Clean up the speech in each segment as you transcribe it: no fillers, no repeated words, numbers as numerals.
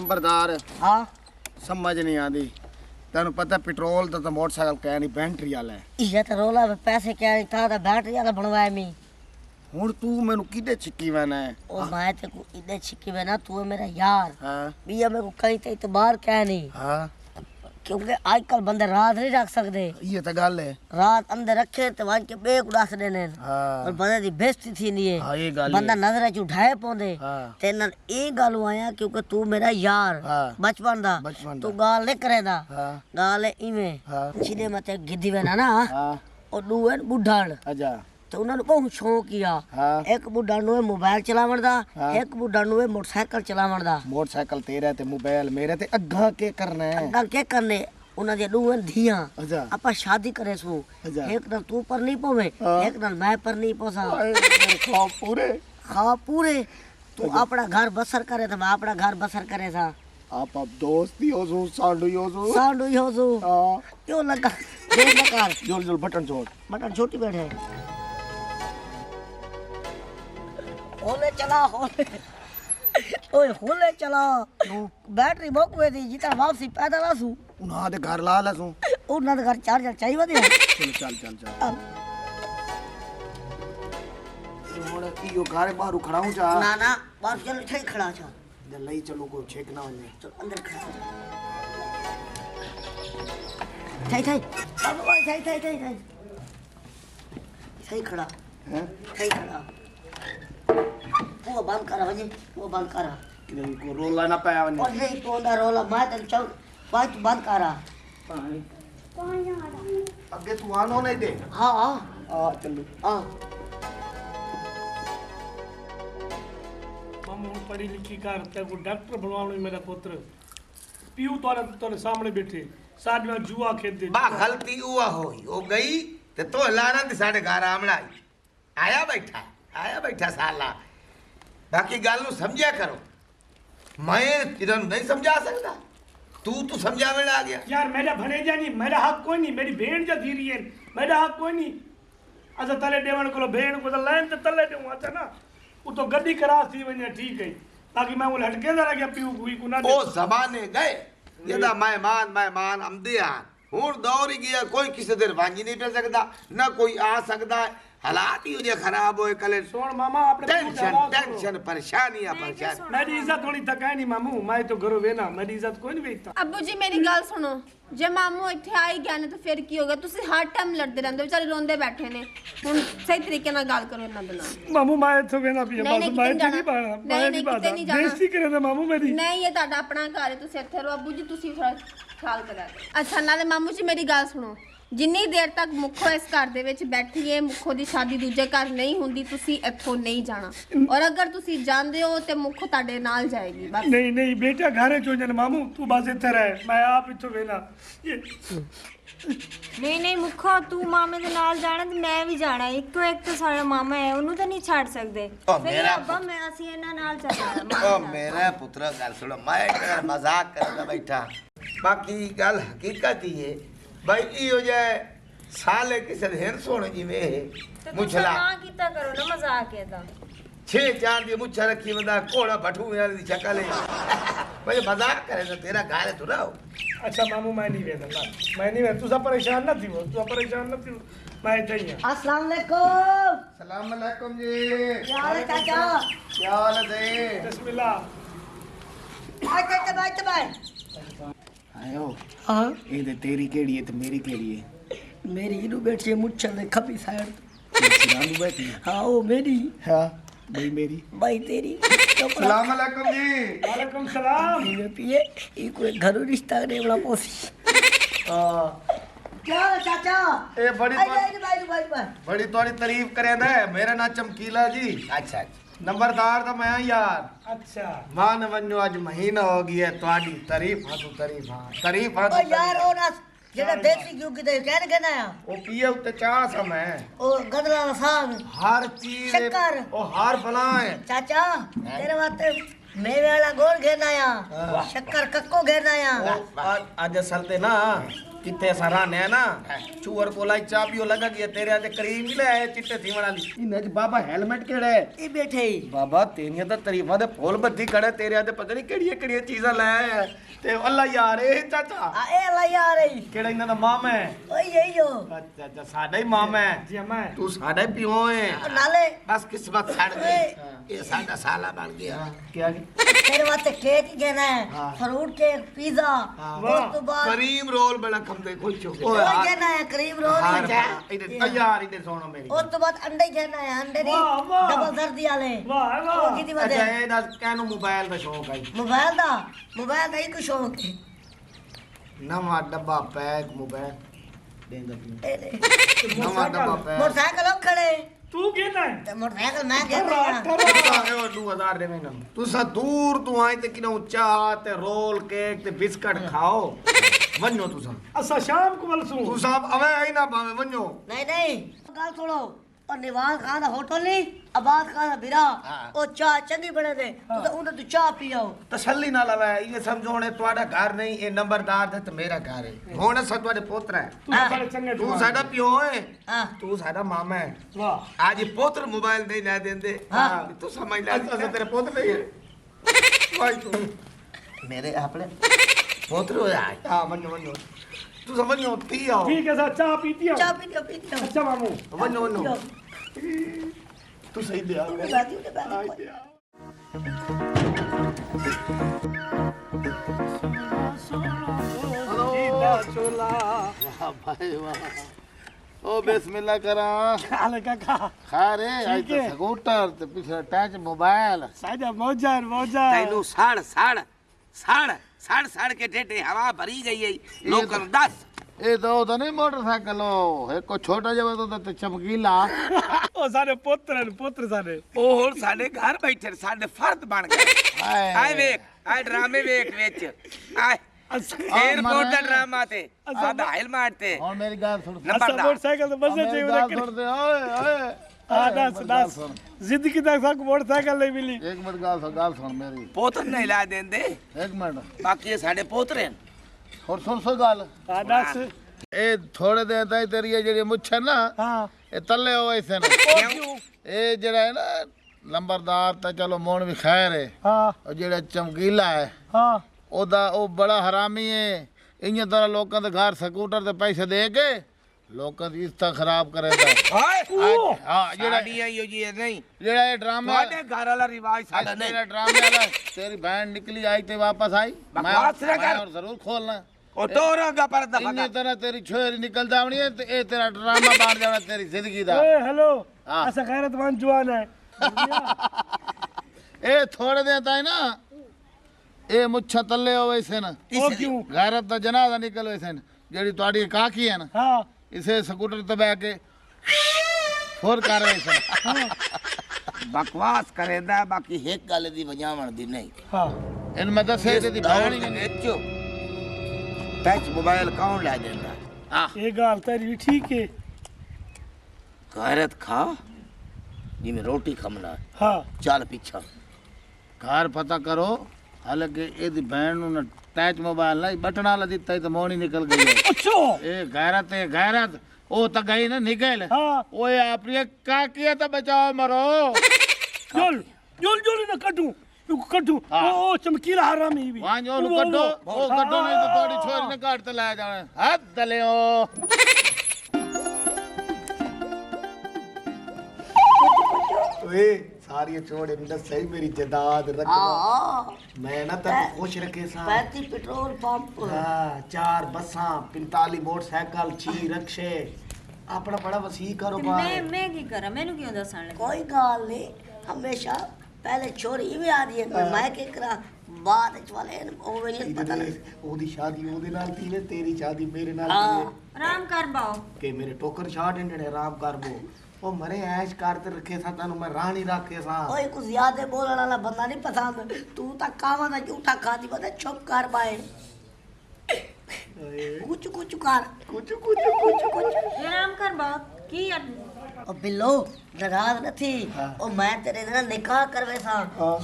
नंबरदार हाँ समझ नहीं आती तेन पता पेट्रोल तो मोटरसाइकिल कह नहीं बैटरी वाला है ये तो रोला पैसे क्या नहीं था बैटरी वाला बनवाया मी हुण तू मैनू किदे छिक्की वैना है ओ मैं ते को इधर छिक्की में ना तू है मेरा यार हां बिया मेरे को कहीं ते इतबार क्या नहीं हां क्योंकि आजकल बंदे रात नहीं रख सकते ये तो गल है रात अंदर रखे तो वहां के बेक उड़ास देने हां और बंदे दी बेइज्जती थी नहीं है हां ये गल बंदा नजर च उठाए पौंदे हां ते नाल ए गल आया क्योंकि तू मेरा यार हां बचपन दा तू गाल नहीं करेदा हां गाल है इवें हां सीधे मते गिद्दी वेना ना हां और दूए बुढ़ाण अच्छा तो उन्होंने बहुत शौक किया हां एक बुढ़ा नु मोबाइल चलावण दा एक बुढ़ा नु मोटरसाइकिल चलावण दा मोटरसाइकिल तेरा ते मोबाइल मेरे ते अग्गा के करना है गल के करने उन्हां दे दूए धियां अच्छा आपा शादी करे सु अच्छा एक नाल तू पर नहीं पवे एक नाल मैं पर नहीं पोसा खाओ पूरे खा पूरे तू अपना घर बसर करे तो मैं अपना घर बसर करे था आप अब दोस्ती हो सो सांडू हो सो सांडू हो सो हां क्यों लगा देख लगा जोर जोर बटन छोड़ बटन छोटी बैठे होले चला होले ओए होले चला बैटरी मोकवे दी जितना वापसी पैदल आसू उन्हां दे घर ला लसू उन्हां दे घर चार्जर चाहिए दे चल चल चल चल मोड़ की यो घर बाहर खड़ाऊं जा ना ना बाहर चल ठई खड़ा छ इधर लई चलो को छेक ना होने तो अंदर खड़ा ठई ठई अब ओए ठई ठई ठई ठई ठई खड़ा हैं ठई खड़ा वो बंद करा वजे वो बंद करा किधर को रोला ना पाया वने और नहीं तो ना रोला मैं तो चल बात बंद करा अगे तू आनो नहीं दे हां आ चलो हां मामू पढ़ी लिखी कर ते को डॉक्टर बनवावणी मेरा पुत्र पीऊ तोरे सामने बैठे साथ में जुआ खेलते बा गलती हुआ हो गई ते तो लाना ते साडे घर आमड़ा आया बैठा साला बाकी गल नु समझया करो मैं इधर नहीं समझा सकता तू समझावे आ गया यार मेरा भनेजा नहीं मेरा हक कोई नहीं मेरी भेण जा थी रही है मेरा हक कोई नहीं अच्छा तले देवण को भेण को तो लाइन ते तले देऊं अच्छा ना वो तो गड्डी खराब थी वने ठीक है बाकी मैं वो लटके जरा गया पीऊ हुई को ना ओ जमाने गए यदा मेहमान अमदिया हुन दौर ही गया कोई किसी देर वांजी नहीं पे सकता ना कोई आ सकता हालात ही उजे खराब होए कले सोण मामा आपने टेंशन परेशानी मेरी इज्जत थोड़ी तकाय नहीं मामू मैं तो घरों वेना मेरी इज्जत कोई नहीं वेचता अब्बू जी मेरी गल सुनो जे मामू इत्थे आई गया ने तो फिर की होगा तुसी हर टाइम लड़ते रहंदे बेचारे रोंदे बैठे ने हुन सही तरीके नाल गल करो इना दे नाल मामू मैं इत्थे वेना पिया बस मैं नहीं पाना मैं नहीं पाना बेइज्जती करे ना मामू मेरी नहीं ये ਤੁਹਾਡਾ अपना घर है तुसी इत्थे रहो अब्बू जी तुसी थोड़ा ख्याल करा अच्छा नाले मामू जी मेरी गल सुनो जिन्नी देर तक मुखो इस घर दे विच बैठी है मुखो दी शादी दूजे घर नहीं हुंदी तुसी इत्थों नहीं जाना और अगर तुसी जांदे हो ते मुखो ताडे नाल जाएगी बस नहीं बेटा घरे चो जन मामू तू बस इत्थे रह मैं आप इत्थों वेना ये नहीं मुखो तू मामे दे नाल जाना ते मैं भी जाना इक्को एक तो साडा मामा है ओनू तो नहीं छाड़ सकदे फिर अब्बा मैं असी इना नाल चलना ओ मेरा पुत्र गल सुनो मैं मजाक करदा बैठा बाकी गल हकीकत ही है भाई ई हो जाए साले किसे हेन सोने जी में मुछला ना कीता करो ना मजाक है ता 6-4 दी मुछा रखी बंदा कोड़ा भठू वाली दी शक्ल है भाई मजाक करे तो तेरा गाल तो रहो अच्छा मामू मैं नहीं वेदा मैं नहीं वेदा तू सब परेशान न थी वो तू परेशान न थी मैं चाहिए अस्सलाम वालेकुम सलाम अलैकुम जी क्या हाल है चाचा क्या हाल है बिस्मिल्लाह आ चाचा आयो हां ये ते तेरी केड़ी है ते मेरी केड़ी है मेरी इनु बैठी है मुच्छल ने खपी साइड सिरानू बैठी हां वो मेरी हां भाई मेरी भाई तेरी सलाम अलैकुम जी वालेकुम सलाम ये पिए ई कोई घरो रिश्ता ने बड़ा पोसी क्या हाल है चाचा ए बड़ी भाई बड़ी तोड़ी तारीफ करे ना मेरा नाम चमकीला जी अच्छा नंबरदार तो मैं यार अच्छा मान वन्यो आज महीना हो गया तोड़ी तारीफ तारीफ हाँ ओ यार ओ ना जेड़ा देसी क्यों किते कहने कहना है ओ पिए उते चाह समय ओ गदला दा साग हर चीज शक्कर ओ हर फला है चाचा तेरे वास्ते मेवे वाला गोल घेरना आया शक्कर कक्को घेरना आया आज असल ते ना किथे सराहने है ना चूर कोलाई चाबियो लगा गया तेरे आते क्रीम ही ले आए चिट्टे थीवण वाली इन्हें च बाबा हेलमेट केड़ा है ये बैठे ही बाबा तेरियां तो तरीफां दे फुल बद्धी खड़े तेरे आते पता नहीं केड़ियां चीज़ां ले आए ते अल्लाह यार ए चाचा आ ए ला यार ही केड़ा इन्हां दा मामा है ओए यही हो अच्छा अच्छा साडा ही मामा है जी मैं तू साडा ही पियो है नाले बस किस्मत छड़ गई ये साडा साला बन गया क्या तेरे वास्ते केक ही देना है फ्रूट केक पिज्जा उस तो बाद करीम रोल बड़ा खमदे खुश हो ओए देना है क्रीम रोल यार इधर सुनो मेरी उस तो बाद अंडे देना है अंडे दी वाह, वाह। डबल सर्दी वाले वाह वो वाह कितनी अच्छा बजे ये दस कहनो मोबाइल दा शौक है मोबाइल दा ही कुछ शौक है नवा डब्बा पैक मोबाइल देंदा ए ले। नवा डब्बा पैक मोटरसाइकिल खड़े तू कहना है ते मोटरसाइकिल मैं कह रहा हूं 2000 ਦੇ ਮੈਨੂੰ ਤੁਸੀਂ ਦੂਰ ਤੋਂ ਆਏ ਤੇ ਕਿਨਾ ਉੱਚਾ ਤੇ ਰੋਲ ਕੇਕ ਤੇ ਬਿਸਕਟ ਖਾਓ ਵੰਨੋ ਤੁਸੀਂ असा शाम को वलसूं ਤੁਸੀਂ ਅਵੇ ਆਈ ਨਾ ਭਾਵੇਂ ਵੰਨੋ नहीं गाल छोड़ो और निवास खान दा होटल नहीं आबाद खान दा बिरा ओ चाह चंगी बने दे तू तो तू चाह पियो ਤਸੱਲੀ ਨਾਲ ਆਵੇ ਇਹ ਸਮਝੋ ਨੇ ਤੁਹਾਡਾ ਘਰ ਨਹੀਂ ਇਹ ਨੰਬਰਦਾਰ ਤੇ ਮੇਰਾ ਘਰ ਹੈ ਹੁਣ ਅਸਾਂ ਤੁਹਾਡੇ ਪੁੱਤਰ ਹੈ तू बड़े चंगे ਤੂੰ ਸਾਡਾ ਪਿਓ ਹੈ हां ਤੂੰ ਸਾਡਾ ਮਾਮਾ ਹੈ वाह आज पुत्र मोबाइल नहीं ला देंदे हाँ। तू समझ ले अस तेरे पुत्र नहीं है भाई तू मेरे अपने पुत्र हो जाए हां वन्नो वन्नो तू समझो ती आओ ठीक है सर चाह पीती हो चाह पियो अच्छा मामू वन्नो वन्नो तू सही दे आ बैठी वाह भाई वाह ओ बिस्मिल्लाह करा हाल काका खारे आज ठीक तो है। स्कूटर ते पीछे टच मोबाइल साजा मौजा तैनू साड़ साड़ साड़ साड़ साड़ के टेटे हवा भरी गई है लोकल दस ये तो नहीं मोटरसाइकिल हो एक को छोटा जब तो चमकीला ओ सारे पुत्र सारे ओ हुण साडे घर बैठे साडे फर्द बन गए हाय। आए वेख आए ड्रामे वेख विच आए एयरपोर्ट दा ड्रामा ते साडा हाइल मारते और मेरी गाल सुन असा नंबरदार मोटरसाइकिल तो बसे मेरी चाहिए गाल रखे सुन दे ओए ओए हां ओए, दस मेरी गाल दस सुन। जिंदगी तक सब मोटरसाइकिल नहीं मिली एक मिनट गाल सुन मेरी पोत्र नहीं ला देंदे एक मिनट बाकी ये साडे पोत्र हैं और सुन गाल हां दस ए थोड़े दिन ताई तेरी ये जेडी मुछ है ना हां ये तले हो ऐसे ना क्यों ए जेड़ा है ना लंबरदार तो चलो मोन भी खैर है हां और जेड़ा चमकीला है हां ओदा ओ बड़ा हरामी है इं तरह लोगों के घर स्कूटर ते पैसे दे के लोगों की इज्जत खराब करेगा ओए हाँ जेड़ा साडी आई जी नहीं जेड़ा ये ड्रामे साडे घर वाला रिवाज साडा नहीं तेरा ड्रामे वाला तेरी बहन निकली आई ते वापस आई बकवास ना कर। और जरूर खोलना ओ तोरगा पर दफा इन्नी तरह तेरी छोरी निकल जावनी है ते ए तेरा ड्रामा बांट जाना तेरी जिंदगी दा ए हेलो हाँ। असा गैरतमंद जवान है ए थोड़े दिन ताई ना ए मुच्छा तले हो वैसे ना ओ क्यों गैरत दा जनाजा निकल वैसे ना जेड़ी तुम्हारी काकी है ना हां इसे स्कूटर ते बैठ के फोर कर वैसे बकवास करेंदा बाकी एक गल दी वजावण दी नहीं हां इनमें दसे ते दी बहन ही नहीं चो टच मोबाइल कौन ला देंदा हाँ ये गाल तेरी भी ठीक है गैरत खा जिमें रोटी खमना हां चल पीछा घर पता करो हालांकि एदी बहन नु टच मोबाइल ना बटन वाला दिता ही तो मोनी निकल गई है अच्छा ए गैरत ओ तो गई ना निकल हां ओए आपने का किया था बचाओ मरो जोल ना कटू हाँ। ओ चमकीला हरामी भी वहां जो कड्डो ओ कड्डो नहीं तो थोड़ी छोरी ने काट ते लाया जाना हाथ दले ओ ओए सारी छोड़ इंदा सही मेरी जदाद रख हां मैं ना तक खुश रखे सा 35 पेट्रोल पंप हाँ, 4 बसां 45 मोटरसाइकिल 6 रक्शे अपना बड़ा वसी कारोबार मैं की करा मैनू क्यों दसण लगी कोई गाल नहीं हमेशा पहले छोरी भी आ रही है मैं के करा बाद च वाले ओ वेले पता नहीं ओदी शादी ओदे नाल थी ने तेरी शादी मेरे नाल हाँ। थी ने आराम कर बाओ के मेरे टोकर शाट इंडे आराम करबो ओ मरे ऐश करते रखे सा तानु मैं रानी रखे सा ओए कुछ ज्यादा बोलने वाला बंदा नहीं पसंद तू ता कावा दा झूठा खाती बता चुप कर पाए कुछ कर कुछ कुछ आराम कर बाओ की ओ बिल्लो नाराज न थी ओ मैं तेरे ना निकाह करवे सा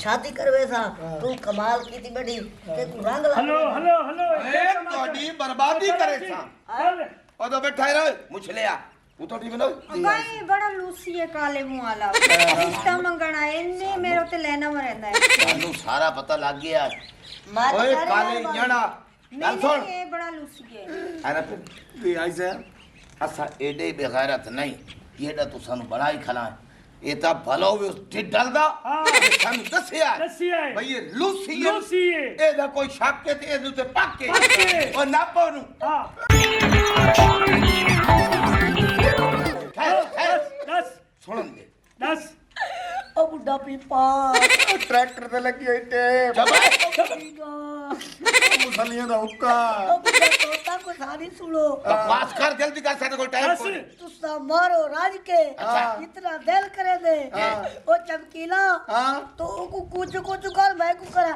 शादी करवे सा तू कमाल कीती बेटी ते तू रंग ला हेलो हेलो हेलो अरे तोड़ी बर्बादी करे सा हेलो ओ तो बैठा रह मुछलिया तू तो ठीक न भाई बड़ा लूसी है काले मुंह वाला रिश्ता मंगना इन्ने मेरे ते लेना मरदा है ਸਾਨੂੰ ਸਾਰਾ ਪਤਾ ਲੱਗ ਗਿਆ मैं तो ओए कह रही काले हूं, जड़ा नहीं सुन नहीं ये बड़ा लूसी है अरे फिर ਵੀ ਐਸਾ ਅਸਾਂ ਏਡੇ ਬੇਗੈਰਤ ਨਹੀਂ ਇਹਦਾ ਤੂੰ ਸਾਨੂੰ ਬੜਾ ਹੀ ਖਲਾ ਇਹ ਤਾਂ ਭਲੋ ਵੀ ਉਸ ਢਿੱਡਲ ਦਾ ਸਾਨੂੰ ਦੱਸਿਆ ਦੱਸਿਆ ਹੈ। ਬਈ ਇਹ ਲੂਸੀ ਹੈ ਲੂਸੀ ਹੈ। ਇਹਦਾ ਕੋਈ ਸ਼ੱਕ ਹੈ ਤੇ ਇਹਦੇ ਉੱਤੇ ਪੱਕੇ ਪੱਕੇ। ਉਹ ਨਾਪੋ ਨੂੰ हाँ दस ਸੁਣਨ ਦੇ दस ओ बुड्ढा पीपा ਟਰੈਕਟਰ ਤੇ ਲੱਗੀ ਹੋਈ ਤੇ ਮੁਸਲੀਆਂ ਦਾ ਹੁੱਕਾ ओ बुड्ढा तोता को सारी सुनो ਬਕਵਾਸ ਕਰ ਜਲਦੀ ਕਰ ਸਾਡੇ ਕੋਲ ਟਾਈਮ दस ਕੋਈ तुसा मारो राज के इतना दिल करे दे ओ चमकीला तो कुछ कुछ कर मैं कुछ करा